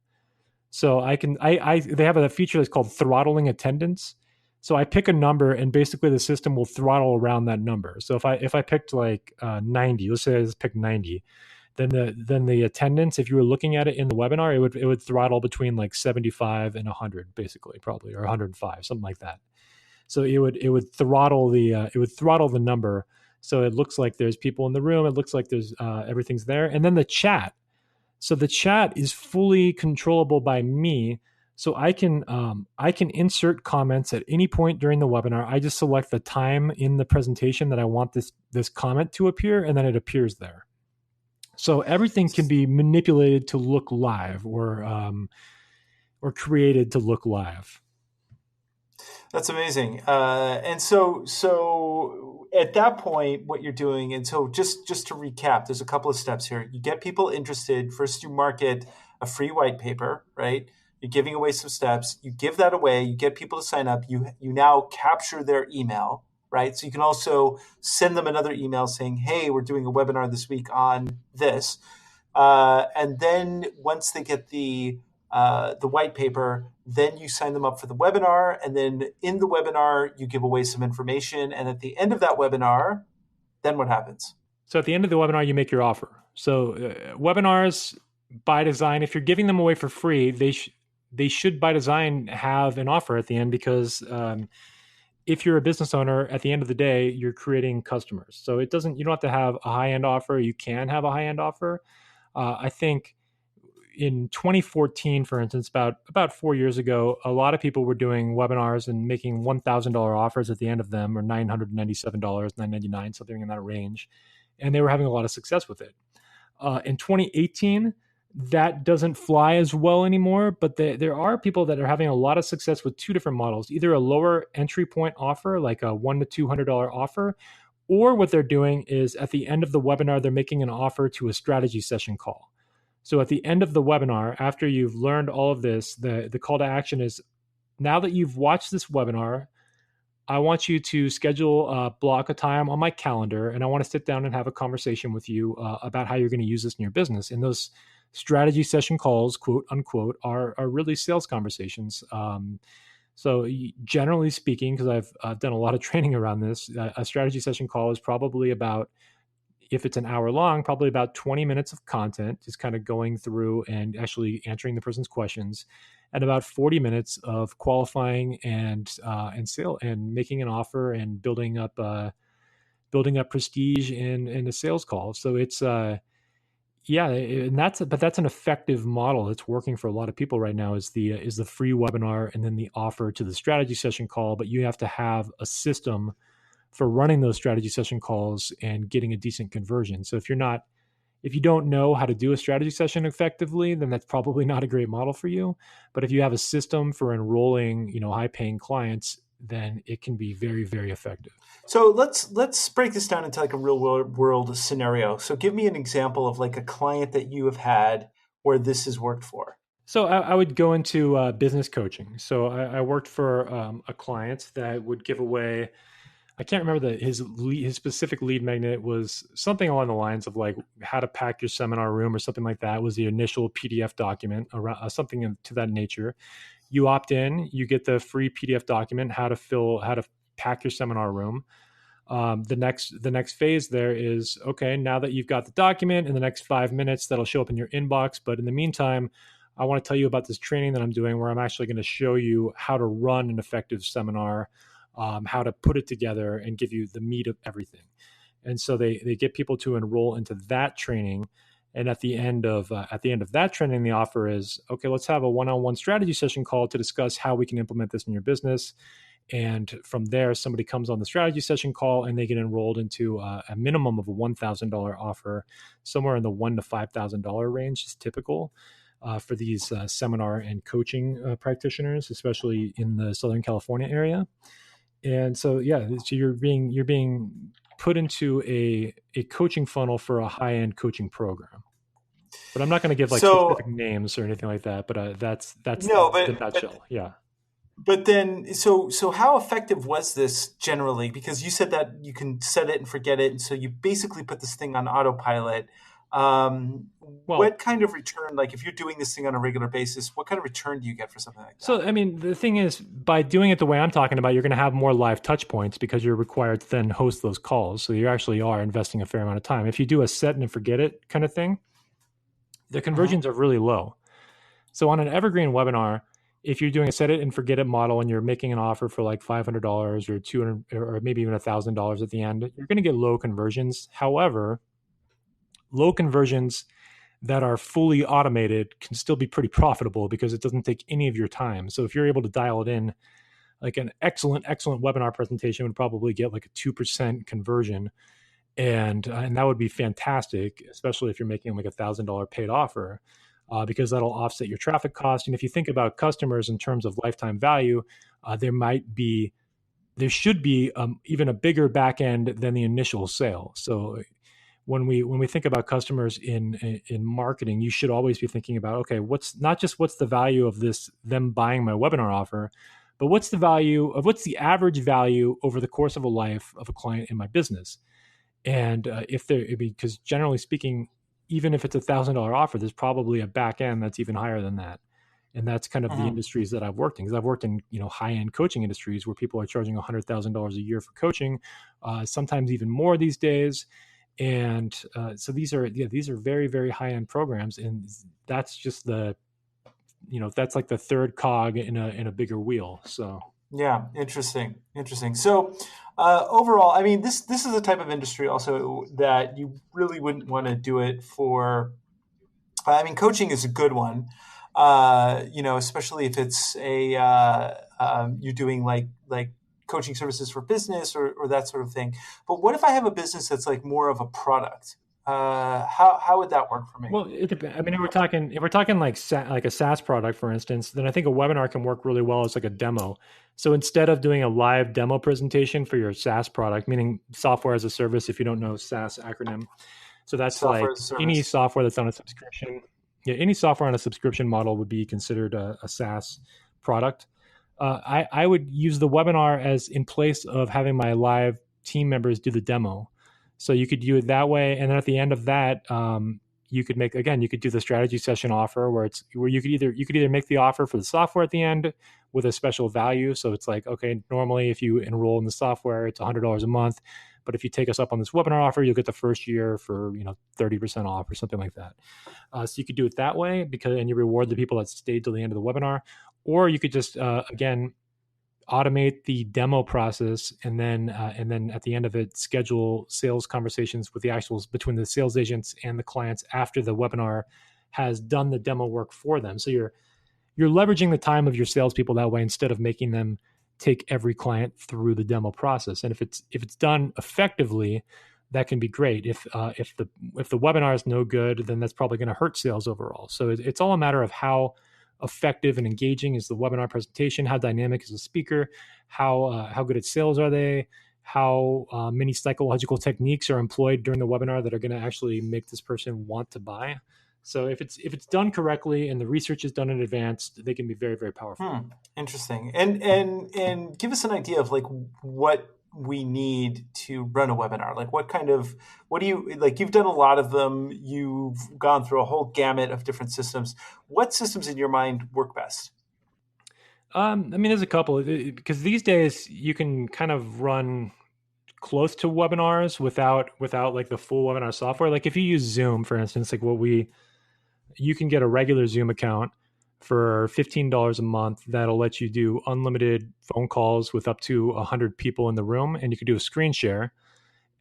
So they have a feature that's called throttling attendance. So I pick a number and basically the system will throttle around that number. So if I picked like 90, let's say I just picked 90, then the attendance, if you were looking at it in the webinar, it would throttle between like 75 and 100 basically, probably, or 105, something like that. So it would throttle the number. So it looks like there's people in the room. It looks like there's everything's there. And then the chat. So the chat is fully controllable by me. So I can insert comments at any point during the webinar. I just select the time in the presentation that I want this comment to appear, and then it appears there. So everything can be manipulated to look live or created to look live. That's amazing. And so at that point, what you're doing, and so just to recap, there's a couple of steps here. You get people interested. First, you market a free white paper, right? You're giving away some steps. You give that away. You get people to sign up. You now capture their email, right? So you can also send them another email saying, hey, we're doing a webinar this week on this. And then once they get the white paper, then you sign them up for the webinar. And then in the webinar, you give away some information. And at the end of that webinar, then what happens? So at the end of the webinar, you make your offer. So webinars by design, if you're giving them away for free, they should by design have an offer at the end, because if you're a business owner, at the end of the day, you're creating customers. So you don't have to have a high-end offer. You can have a high-end offer. I think in 2014, for instance, about 4 years ago, a lot of people were doing webinars and making $1,000 offers at the end of them, or $997, $999, something in that range. And they were having a lot of success with it. In 2018, that doesn't fly as well anymore, but there are people that are having a lot of success with two different models, either a lower entry point offer, like a $100 to $200 offer, or what they're doing is at the end of the webinar, they're making an offer to a strategy session call. So at the end of the webinar, after you've learned all of this, the call to action is, now that you've watched this webinar, I want you to schedule a block of time on my calendar, and I want to sit down and have a conversation with you about how you're going to use this in your business. And those strategy session calls, quote unquote, are really sales conversations. So generally speaking, because I've done a lot of training around this, a strategy session call is probably about, if it's an hour long, probably about 20 minutes of content, just kind of going through and actually answering the person's questions, and about 40 minutes of qualifying and sale and making an offer and building up prestige in a sales call. So it's and that's an effective model that's working for a lot of people right now, is the free webinar and then the offer to the strategy session call. But you have to have a system for running those strategy session calls and getting a decent conversion. So if you don't know how to do a strategy session effectively, then that's probably not a great model for you. But if you have a system for enrolling, high-paying clients, then it can be very, very effective. So let's break this down into like a real world scenario. So give me an example of like a client that you have had where this has worked for. So I would go into business coaching. So I worked for a client that would give away, I can't remember his specific lead magnet was something along the lines of like how to pack your seminar room or something like that. Was the initial PDF document, around something to that nature. You opt in, you get the free PDF document, how to pack your seminar room. The next phase there is, okay, now that you've got the document, in the next 5 minutes that'll show up in your inbox. But in the meantime, I want to tell you about this training that I'm doing, where I'm actually going to show you how to run an effective seminar, how to put it together and give you the meat of everything. And so they get people to enroll into that training. And at the end of that training, the offer is, okay, let's have a one-on-one strategy session call to discuss how we can implement this in your business. And from there, somebody comes on the strategy session call and they get enrolled into a minimum of a $1,000 offer. Somewhere in the $1,000 to $5,000 range is typical for these seminar and coaching practitioners, especially in the Southern California area. And so, so you're being put into a coaching funnel for a high-end coaching program. But I'm not going to give specific names or anything like that. But that's the nutshell. Yeah. But then, so how effective was this generally? Because you said that you can set it and forget it, and so you basically put this thing on autopilot. Well, What kind of return, like if you're doing this thing on a regular basis, what kind of return do you get for something like that? so I mean, the thing is, by doing it the way I'm talking about, you're going to have more live touch points because you're required to then host those calls. So you actually are investing a fair amount of time. If you do a set and forget it kind of thing, the conversions are really low. So on an evergreen webinar, if you're doing a set it and forget it model and you're making an offer for like $500 or $200 or maybe even $1,000 at the end, you're going to get low conversions. However, low conversions that are fully automated can still be pretty profitable because it doesn't take any of your time. So if you're able to dial it in, like an excellent webinar presentation would probably get like a 2% conversion. And that would be fantastic, especially if you're making like $1,000 paid offer, because that'll offset your traffic cost. And if you think about customers in terms of lifetime value, there should be even a bigger back end than the initial sale. So when we think about customers in marketing, you should always be thinking about, okay, what's the value of them buying my webinar offer, but what's the average value over the course of a life of a client in my business. And because generally speaking, even if it's $1,000 offer, there's probably a back end that's even higher than that. And that's kind of the industries that I've worked in. Because I've worked in high-end coaching industries where people are charging $100,000 a year for coaching, sometimes even more these days. And so these are very, very high-end programs, and that's just that's like the third cog in a bigger wheel. So. Yeah, interesting. So overall, I mean, this is a type of industry also that you really wouldn't want to do it for. I mean, coaching is a good one, especially if it's you're doing like coaching services for business or that sort of thing. But what if I have a business that's like more of a product? How would that work for me? Well, it depends. I mean, if we're talking like a SaaS product, for instance, then I think a webinar can work really well as like a demo. So instead of doing a live demo presentation for your SaaS product, meaning software as a service, if you don't know SaaS acronym, so that's software like any software that's on a subscription. Yeah, any software on a subscription model would be considered a SaaS product. I would use the webinar as in place of having my live team members do the demo. So you could do it that way, and then at the end of that, you could do the strategy session offer where you could either make the offer for the software at the end with a special value. So it's like, okay, normally if you enroll in the software, it's $100 a month, but if you take us up on this webinar offer, you'll get the first year for 30% off or something like that. So you could do it that way and you reward the people that stayed till the end of the webinar, or you could just again automate the demo process and then at the end of it schedule sales conversations with between the sales agents and the clients after the webinar has done the demo work for them. So you're leveraging the time of your salespeople that way instead of making them take every client through the demo process. And if it's done effectively, that can be great. If the webinar is no good, then that's probably going to hurt sales overall. So it's all a matter of how effective and engaging is the webinar presentation, how dynamic is the speaker, how good at sales are they, how many psychological techniques are employed during the webinar that are going to actually make this person want to buy. So if it's done correctly and the research is done in advance, they can be very, very powerful. Interesting. And give us an idea of like what we need to run a webinar. Like what do you like? You've done a lot of them. You've gone through a whole gamut of different systems. What systems in your mind work best? I mean, there's a couple because these days you can kind of run close to webinars without like the full webinar software. Like if you use Zoom, for instance, like you can get a regular Zoom account for $15 a month that'll let you do unlimited phone calls with up to 100 people in the room, and you can do a screen share.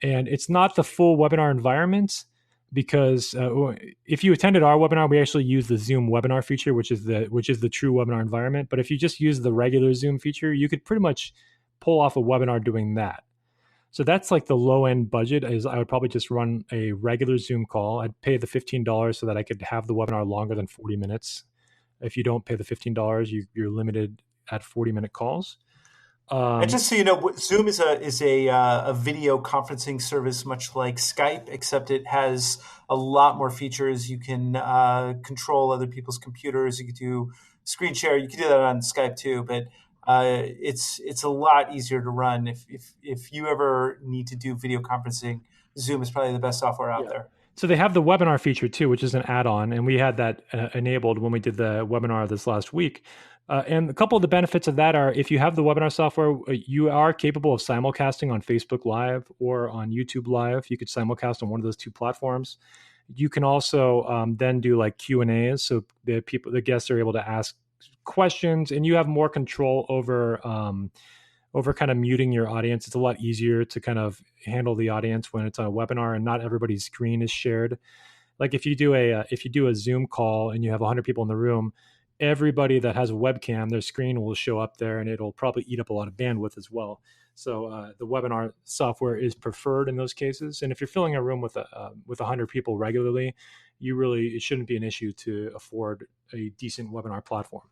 And it's not the full webinar environment because if you attended our webinar, we actually use the Zoom webinar feature, which is the true webinar environment. But if you just use the regular Zoom feature, you could pretty much pull off a webinar doing that. So that's like the low end budget. Is I would probably just run a regular Zoom call. I'd pay the $15 so that I could have the webinar longer than 40 minutes. If you don't pay the $15, you're limited at 40-minute calls. And just so you know, Zoom is a video conferencing service, much like Skype, except it has a lot more features. You can control other people's computers. You can do screen share. You can do that on Skype too. But it's a lot easier to run. If you ever need to do video conferencing, Zoom is probably the best software out there. So they have the webinar feature too, which is an add-on, and we had that enabled when we did the webinar this last week. And a couple of the benefits of that are, if you have the webinar software, you are capable of simulcasting on Facebook Live or on YouTube Live. You could simulcast on one of those two platforms. You can also then do like Q&As, so the guests are able to ask questions, and you have more control over kind of muting your audience. It's a lot easier to kind of handle the audience when it's on a webinar and not everybody's screen is shared. Like if you do a Zoom call and you have 100 people in the room, everybody that has a webcam, their screen will show up there, and it'll probably eat up a lot of bandwidth as well. So the webinar software is preferred in those cases. And if you're filling a room with 100 people regularly, it shouldn't be an issue to afford a decent webinar platform.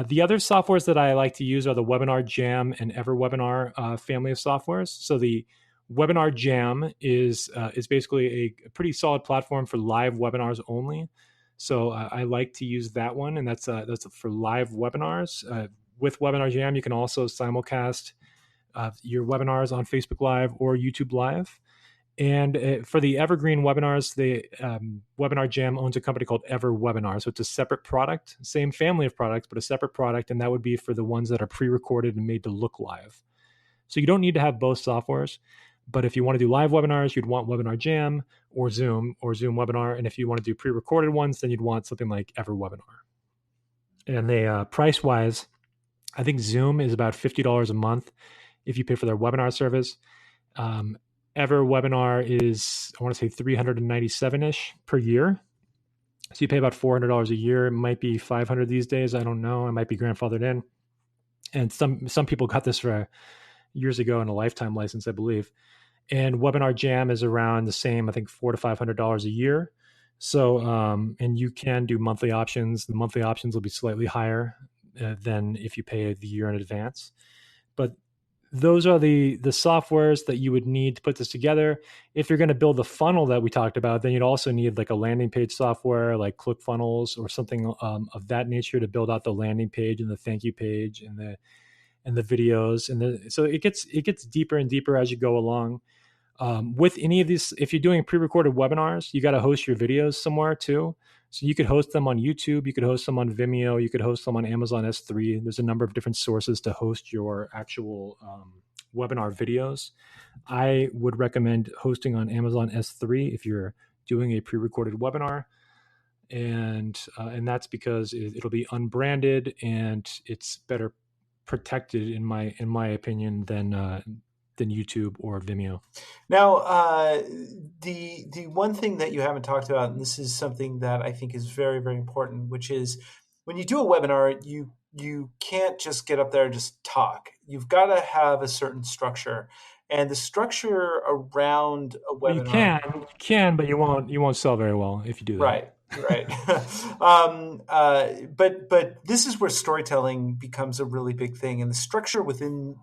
The other softwares that I like to use are the Webinar Jam and EverWebinar family of softwares. So the Webinar Jam is basically a pretty solid platform for live webinars only. So I like to use that one, and that's for live webinars. With Webinar Jam, you can also simulcast your webinars on Facebook Live or YouTube Live. And for the evergreen webinars, the Webinar Jam owns a company called EverWebinar. So it's a separate product, same family of products, but a separate product. And that would be for the ones that are pre-recorded and made to look live. So you don't need to have both softwares. But if you want to do live webinars, you'd want Webinar Jam or Zoom Webinar. And if you want to do pre-recorded ones, then you'd want something like EverWebinar. And they price-wise, I think Zoom is about $50 a month if you pay for their webinar service. EverWebinar is, I want to say $397-ish per year. So you pay about $400 a year. It might be $500 these days. I don't know. It might be grandfathered in. And some people got this for years ago in a lifetime license, I believe. And Webinar Jam is around the same, I think $400 to $500 a year. So, and you can do monthly options. The monthly options will be slightly higher than if you pay the year in advance. But those are the softwares that you would need to put this together. If you're going to build the funnel that we talked about, then you'd also need like a landing page software like ClickFunnels or something of that nature to build out the landing page and the thank you page and the videos. So it gets deeper and deeper as you go along. With any of these, if you're doing pre-recorded webinars, you got to host your videos somewhere too. So you could host them on YouTube, you could host them on Vimeo, you could host them on Amazon S3. There's a number of different sources to host your actual webinar videos. I would recommend hosting on Amazon S3 if you're doing a pre-recorded webinar. And that's because it'll be unbranded and it's better protected in my opinion than YouTube or Vimeo. Now, the one thing that you haven't talked about, and this is something that I think is very, very important, which is when you do a webinar, you can't just get up there and just talk. You've got to have a certain structure, and the structure around a webinar. You can, but you won't sell very well if you do that. Right. But this is where storytelling becomes a really big thing, and the structure within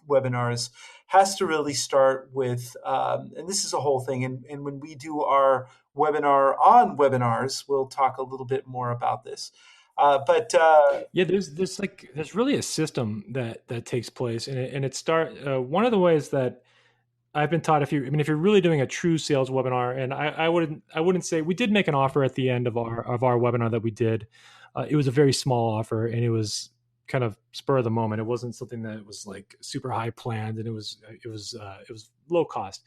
webinars has to really start with, and this is a whole thing. And when we do our webinar on webinars, we'll talk a little bit more about this. There's really a system that takes place, and one of the ways that I've been taught, if you're really doing a true sales webinar, and I wouldn't say, we did make an offer at the end of our webinar that we did. It was a very small offer, and it was kind of spur of the moment. It wasn't something that was like super high planned, and it was low cost.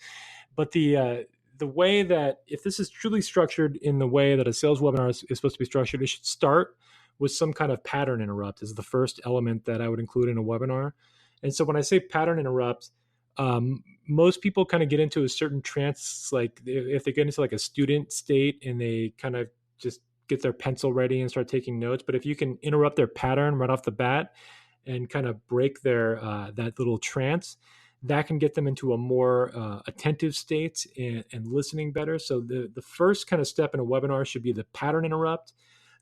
But the way that, if this is truly structured in the way that a sales webinar is supposed to be structured, it should start with some kind of pattern interrupt is the first element that I would include in a webinar. And so when I say pattern interrupt, most people kind of get into a certain trance, like if they get into like a student state and they kind of just get their pencil ready and start taking notes. But if you can interrupt their pattern right off the bat and kind of break their that little trance, that can get them into a more attentive state and listening better. So the first kind of step in a webinar should be the pattern interrupt.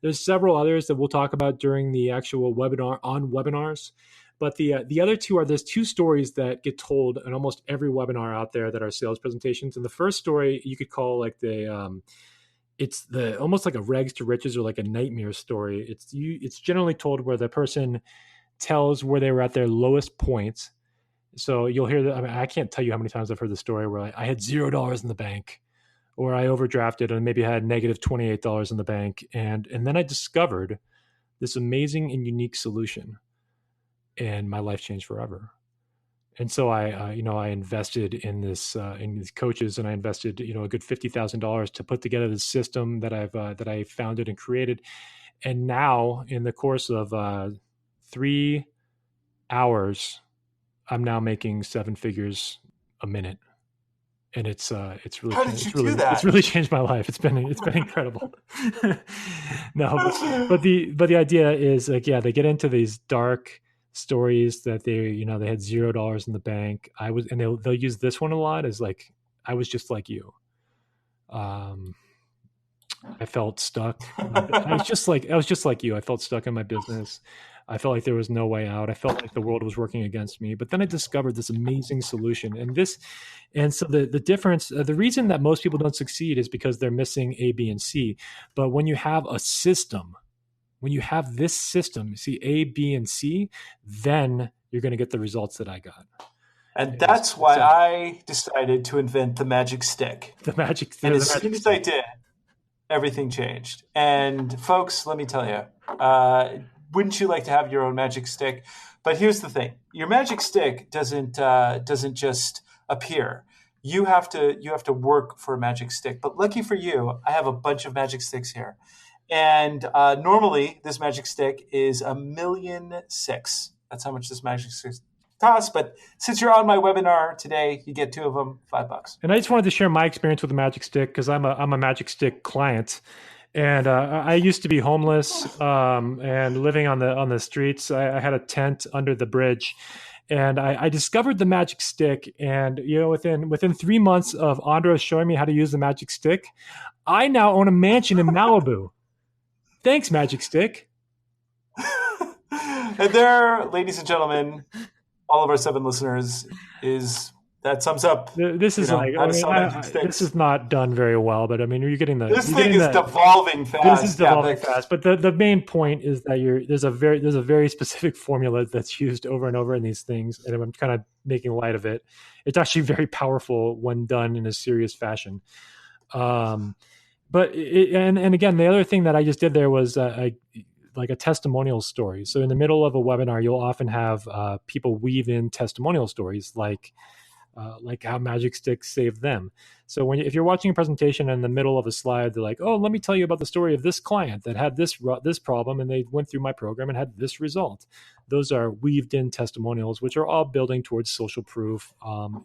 There's several others that we'll talk about during the actual webinar on webinars. But the other two are, there's two stories that get told in almost every webinar out there that are sales presentations. And the first story you could call like it's almost like a rags to riches or like a nightmare story. It's generally told where the person tells where they were at their lowest points. So you'll hear that. I mean, I can't tell you how many times I've heard the story where I had $0 in the bank, or I overdrafted and maybe I had negative $28 in the bank. And then I discovered this amazing and unique solution, and my life changed forever. And so I invested in in these coaches, and I invested, a good $50,000 to put together the system that I founded and created. And now, in the course of 3 hours, I'm now making 7 figures a minute, and it's really How did you do that? It's really changed my life. It's been incredible. No, but the idea is like, yeah, they get into these dark stories that they had $0 in the bank. They'll use this one a lot as like, I was just like you. I felt stuck. I was just like you. I felt stuck in my business. I felt like there was no way out. I felt like the world was working against me. But then I discovered this amazing solution. And so the difference, the reason that most people don't succeed is because they're missing A, B, and C. But when you have a system, when you have this system, see A, B, and C, then you're going to get the results that I got. And that's why I decided to invent the magic stick. And as soon as I did, everything changed. And folks, let me tell you, wouldn't you like to have your own magic stick? But here's the thing: your magic stick doesn't just appear. You have to work for a magic stick. But lucky for you, I have a bunch of magic sticks here. And normally, this magic stick is $1.6 million. That's how much this magic stick costs. But since you're on my webinar today, you get 2 of them, $5. And I just wanted to share my experience with the magic stick because I'm a magic stick client. And I used to be homeless and living on the streets. I had a tent under the bridge, and I discovered the magic stick. And within 3 months of Andros showing me how to use the magic stick, I now own a mansion in Malibu. Thanks, magic stick. And there, ladies and gentlemen, all of our 7 listeners, that sums up. This is this is not done very well, but I mean, you're getting this thing is devolving fast. This is devolving fast, but the main point is that there's a very specific formula that's used over and over in these things, and I'm kind of making light of it. It's actually very powerful when done in a serious fashion. But again, the other thing that I just did there was like a testimonial story. So in the middle of a webinar, you'll often have people weave in testimonial stories like how magic sticks saved them. So if you're watching a presentation in the middle of a slide, they're like, oh, let me tell you about the story of this client that had this problem, and they went through my program and had this result. Those are weaved in testimonials, which are all building towards social proof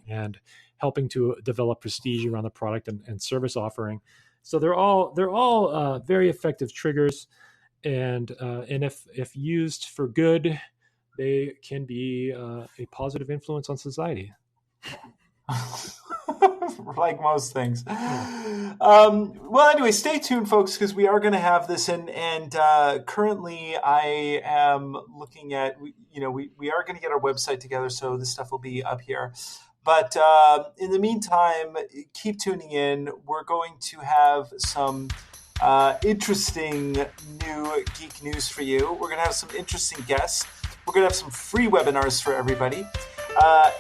and helping to develop prestige around the product and service offering. So they're all very effective triggers, and if used for good, they can be a positive influence on society. Like most things. Well, anyway, stay tuned, folks, because we are going to have this, and currently I am looking at, we are going to get our website together, so this stuff will be up here. But in the meantime, keep tuning in. We're going to have some interesting new geek news for you. We're going to have some interesting guests. We're going to have some free webinars for everybody.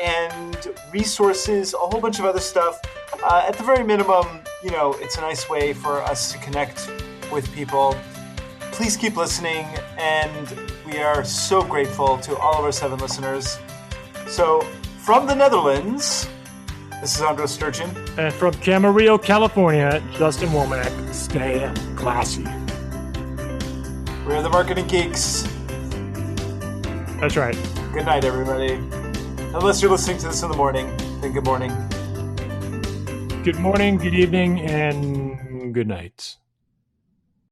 And resources, a whole bunch of other stuff. At the very minimum, it's a nice way for us to connect with people. Please keep listening, and we are so grateful to all of our 7 listeners. So, from the Netherlands, this is Andros Sturgeon. And from Camarillo, California, Justin Womack. Stay classy. We're the Marketing Geeks. That's right. Good night, everybody. Unless you're listening to this in the morning, then good morning. Good morning, good evening, and good night.